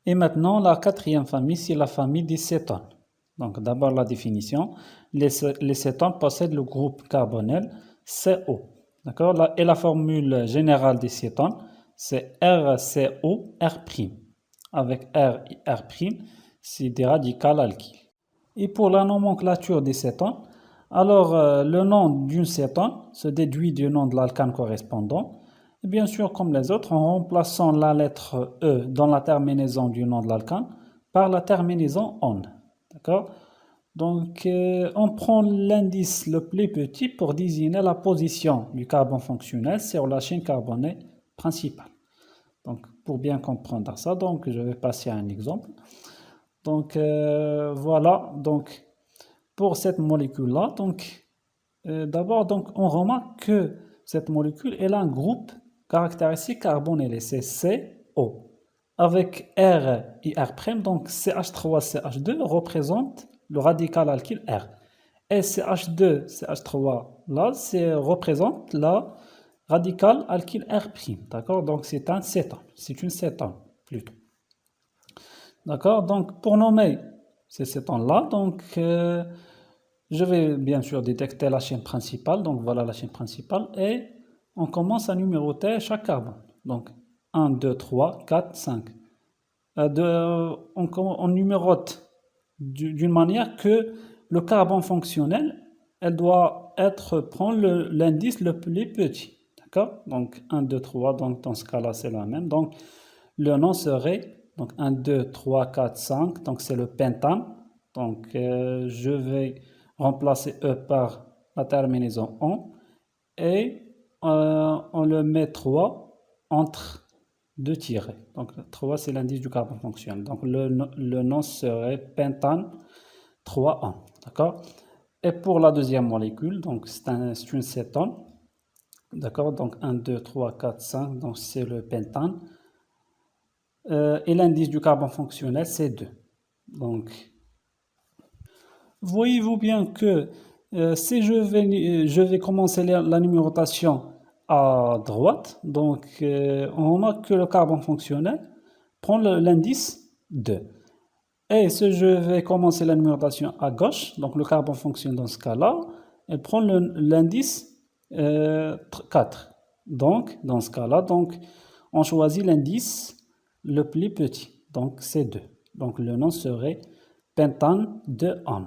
Et maintenant, la quatrième famille, c'est la famille des cétones. Donc, d'abord la définition. Les cétones possèdent le groupe carbonel CO. D'accord? Et la formule générale des cétones, c'est RCOR'. Avec R et R', c'est des radicales alkyles. Et pour la nomenclature des cétones, alors le nom d'une cétone se déduit du nom de l'alcane correspondant. Et bien sûr, comme les autres, en remplaçant la lettre E dans la terminaison du nom de l'alcane par la terminaison ON. D'accord? Donc, on prend l'indice le plus petit pour désigner la position du carbone fonctionnel sur la chaîne carbonée principale. Donc, pour bien comprendre ça, donc, je vais passer à un exemple. Donc, voilà. Donc, pour cette molécule-là, donc, d'abord, donc, on remarque que cette molécule elle a un groupe caractéristique carbonylé, c'est CO. Avec R et R', donc CH3CH2 représente le radical alkyle R. Et CH2, CH3, là, représente la radical alkyle R'. D'accord? Donc, c'est un cétone. C'est une cétone, plutôt. D'accord? Donc, pour nommer ces cétones-là, donc, je vais bien sûr détecter la chaîne principale. Donc, voilà la chaîne principale. Et on commence à numéroter chaque carbone. Donc, 1, 2, 3, 4, 5. On numérote d'une manière que le carbone fonctionnel, elle doit prendre l'indice le plus petit. D'accord? Donc 1, 2, 3, donc dans ce cas-là, c'est la même. Donc le nom serait donc 1, 2, 3, 4, 5, donc c'est le pentane. Donc je vais remplacer E par la terminaison ON et on le met 3 entre deux tirets. Donc 3 c'est l'indice du carbone fonctionnel. Donc le nom serait pentane 3 1. D'accord? Et pour la deuxième molécule, donc c'est une cétone. D'accord? Donc 1, 2, 3, 4, 5. Donc c'est le pentane. Et l'indice du carbone fonctionnel c'est 2. Donc voyez-vous bien que si je vais commencer la numérotation à droite, donc on remarque que le carbone fonctionnel prend l'indice 2. Et si je vais commencer la numérotation à gauche, donc le carbone fonctionnel dans ce cas-là, elle prend l'indice 4. Donc, dans ce cas-là, donc, on choisit l'indice le plus petit, donc c'est 2. Donc le nom serait pentane 2-1.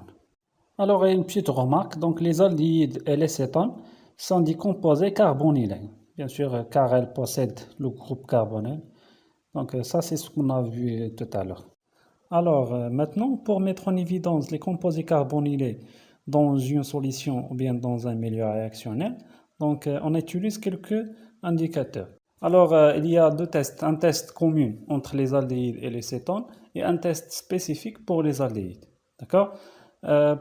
Alors, il y a une petite remarque. Donc, les aldéhydes et les cétones sont des composés carbonylés. Bien sûr, car elles possèdent le groupe carbonyle. Donc, ça, c'est ce qu'on a vu tout à l'heure. Alors, maintenant, pour mettre en évidence les composés carbonylés dans une solution ou bien dans un milieu réactionnel, donc, on utilise quelques indicateurs. Alors, il y a deux tests. Un test commun entre les aldéhydes et les cétones et un test spécifique pour les aldéhydes. D'accord?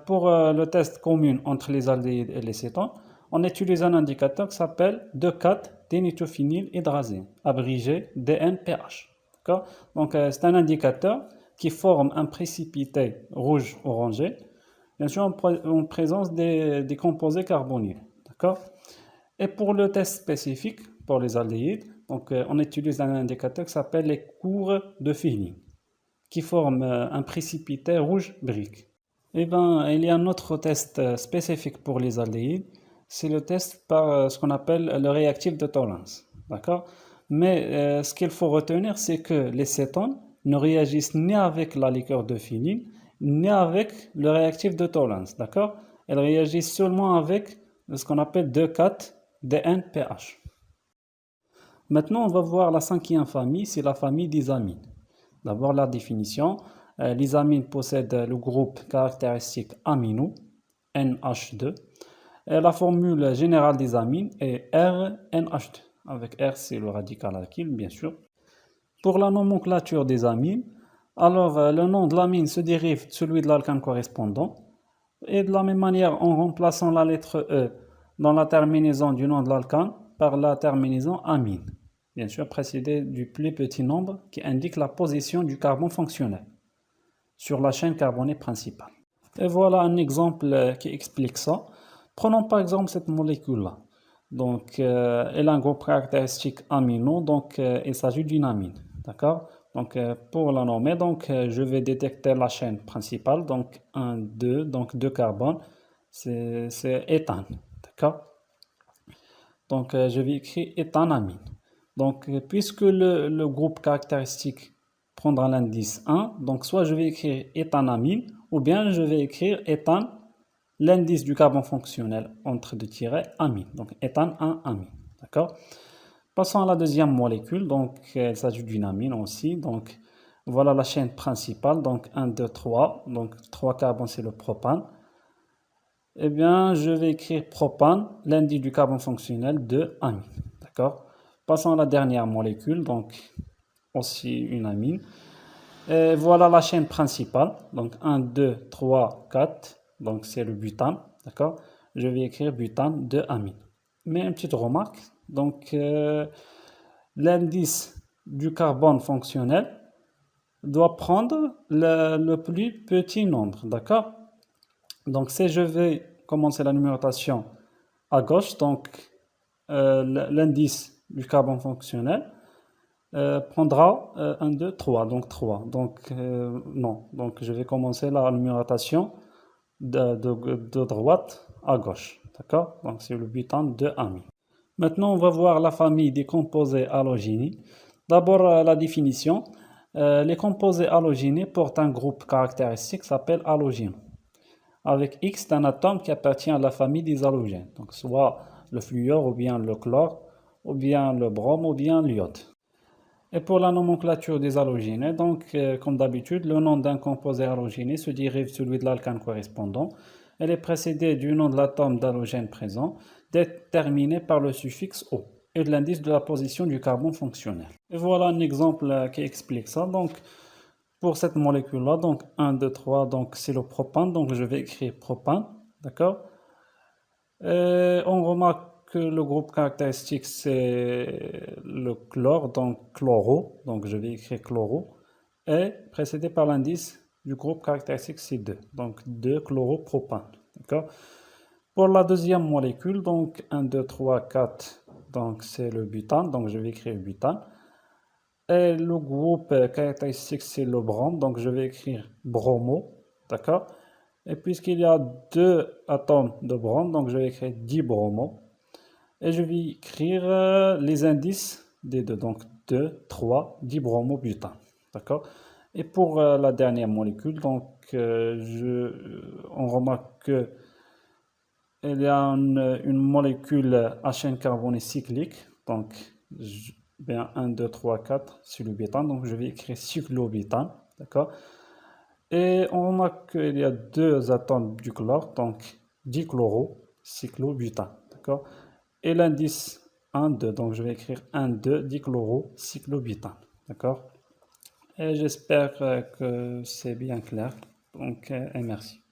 Pour le test commun entre les aldéhydes et les cétones, on utilise un indicateur qui s'appelle 2,4-dénitrophénylhydrazine, abrégé DNPH. Donc, c'est un indicateur qui forme un précipité rouge-orangé, bien sûr en présence des composés carbonylés. D'accord? Et pour le test spécifique, pour les aldéhydes, donc, on utilise un indicateur qui s'appelle les cours de Fehling, qui forme un précipité rouge-brique. Eh bien, il y a un autre test spécifique pour les aldéhydes, c'est le test par ce qu'on appelle le réactif de Tollens. D'accord? Mais ce qu'il faut retenir, c'est que les cétones ne réagissent ni avec la liqueur de phényl, ni avec le réactif de Tollens. D'accord? Elles réagissent seulement avec ce qu'on appelle 2,4-DNPH. Maintenant, on va voir la cinquième famille, c'est la famille des amines. D'abord, la définition. Les amines possèdent le groupe caractéristique amino, NH2. Et la formule générale des amines est RNH2. Avec R, c'est le radical alkyle, bien sûr. Pour la nomenclature des amines, alors le nom de l'amine se dérive de celui de l'alcane correspondant. Et de la même manière, en remplaçant la lettre E dans la terminaison du nom de l'alcane par la terminaison amine. Bien sûr, précédée du plus petit nombre qui indique la position du carbone fonctionnel sur la chaîne carbonée principale. Et voilà un exemple qui explique ça. Prenons par exemple cette molécule-là. Donc, elle a un groupe caractéristique amino, donc il s'agit d'une amine. D'accord? Donc, pour la nommer, donc, je vais détecter la chaîne principale, donc 1, 2, donc 2 carbones, c'est éthane, d'accord? Donc, je vais écrire éthanamine. Donc, puisque le groupe caractéristique prendra l'indice 1, donc soit je vais écrire éthanamine, ou bien je vais écrire éthane, l'indice du carbone fonctionnel entre deux tirets, amine. Donc, éthane 1, amine, d'accord? Passons à la deuxième molécule, donc il s'agit d'une amine aussi. Donc voilà la chaîne principale, donc 1, 2, 3. Donc 3 carbones, c'est le propane. Eh bien, je vais écrire propane, l'indice du carbone fonctionnel de amine. D'accord? Passons à la dernière molécule, donc aussi une amine. Et voilà la chaîne principale, donc 1, 2, 3, 4. Donc c'est le butane. D'accord? Je vais écrire butane de amine. Mais une petite remarque, donc l'indice du carbone fonctionnel doit prendre le plus petit nombre, d'accord? Donc si je vais commencer la numérotation à gauche, donc l'indice du carbone fonctionnel prendra 1, 2, 3, donc 3. Donc non, donc je vais commencer la numérotation de droite à gauche, d'accord? Donc c'est le butane de amine. Maintenant, on va voir la famille des composés halogénés. D'abord, la définition. Les composés halogénés portent un groupe caractéristique qui s'appelle halogène, avec X d'un atome qui appartient à la famille des halogènes, donc soit le fluor, ou bien le chlore, ou bien le brome, ou bien l'iode. Et pour la nomenclature des halogénés, donc, comme d'habitude, le nom d'un composé halogéné se dérive de celui de l'alkane correspondant. Elle est précédée du nom de l'atome d'halogène présent, déterminé par le suffixe O, et de l'indice de la position du carbone fonctionnel. Et voilà un exemple qui explique ça. Donc, pour cette molécule-là, donc 1, 2, 3, donc c'est le propane, donc je vais écrire propane, d'accord? Et on remarque que le groupe caractéristique c'est le chlore, donc chloro, donc je vais écrire chloro, et précédé par l'indice du groupe caractéristique C2, donc 2 chloropropane, d'accord? Pour la deuxième molécule, donc 1, 2, 3, 4, donc c'est le butane, donc je vais écrire butane. Et le groupe caractéristique c'est le brome, donc je vais écrire bromo, d'accord? Et puisqu'il y a 2 atomes de brome, donc je vais écrire dibromo. Et je vais écrire les indices des deux, donc 2, 3, dibromobutane, d'accord? Et pour la dernière molécule, donc on remarque que il y a une molécule HN carboné cyclique, donc bien 1, 2, 3, 4, c'est le butane, donc je vais écrire cyclobutane, d'accord? Et on remarque qu'il y a 2 atomes du chlore, donc dichloro, cyclobutane, d'accord? Et l'indice 1, 2, donc je vais écrire 1, 2, dichloro, cyclobutane, d'accord? Et j'espère que c'est bien clair, donc et merci.